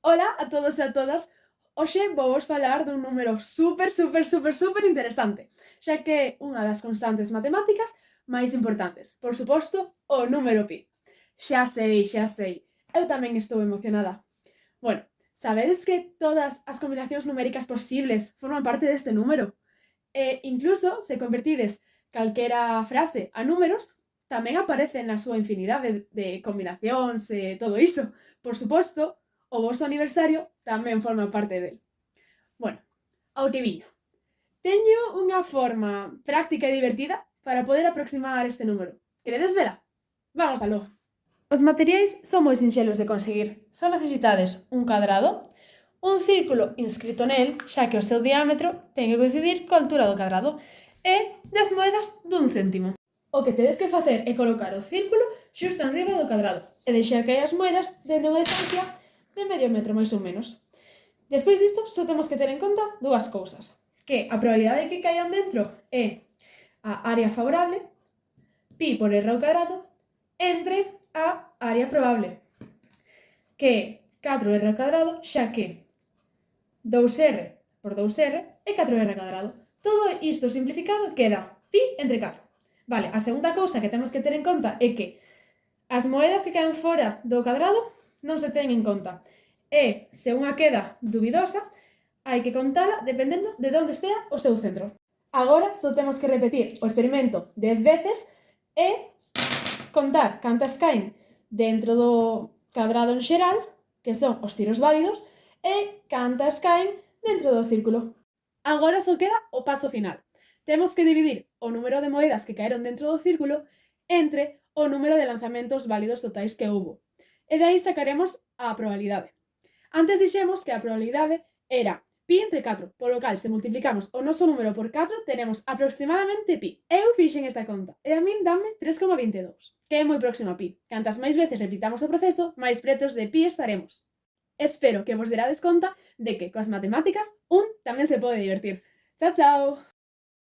Ola a todos e a todas. Hoxe vou vos falar dun número super interesante, xa que é unha das constantes matemáticas máis importantes. Por suposto, o número pi. Xa sei. Eu tamén estou emocionada. Bueno, sabedes que todas as combinacións numéricas posibles forman parte deste número? E incluso, se convertides calquera frase a números, tamén aparece na súa infinidade de combinacións e todo iso. Por suposto, o voso aniversario tamén forma parte del. Bueno, ao que viña. Teño unha forma práctica e divertida para poder aproximar este número. Queredes vela? Vamos aló. Os materiais son moi sinxelos de conseguir. Só necesitades un cadrado, un círculo inscrito nel, xa que o seu diámetro ten que coincidir coa altura do cadrado, e 10 moedas dun céntimo. O que tedes que facer é colocar o círculo xusto enriba do cadrado e deixar caer as moedas dende unha distancia de medio metro máis ou menos. Despois disto, só temos que ter en conta dúas cousas, que a probabilidade de que caian dentro é a área favorable, pi por r ao cuadrado, entre a área probable, que é 4r ao cuadrado, xa que 2r por 2r é 4r ao cuadrado. Todo isto simplificado queda pi entre 4. Vale, a segunda cousa que temos que ter en conta é que as moedas que caen fora do cadrado non se ten en conta. E, se unha queda dubidosa, hai que contala dependendo de onde estea o seu centro. Agora só temos que repetir o experimento 10 veces e contar cantas caen dentro do cadrado en xeral, que son os tiros válidos, e cantas caen dentro do círculo. Agora só queda o paso final. Temos que dividir o número de moedas que caeron dentro do círculo entre o número de lanzamentos válidos totais que houbo. E de aí sacaremos a probabilidade. Antes dixemos que a probabilidade era pi entre 4, polo cal se multiplicamos o noso número por 4 tenemos aproximadamente pi. Eu fixen esta conta e a min dame 3,22, que é moi próximo a pi. Cantas máis veces repitamos o proceso, máis pretos de pi estaremos. Espero que vos derades conta de que coas matemáticas un tamén se pode divertir. Chao, chao!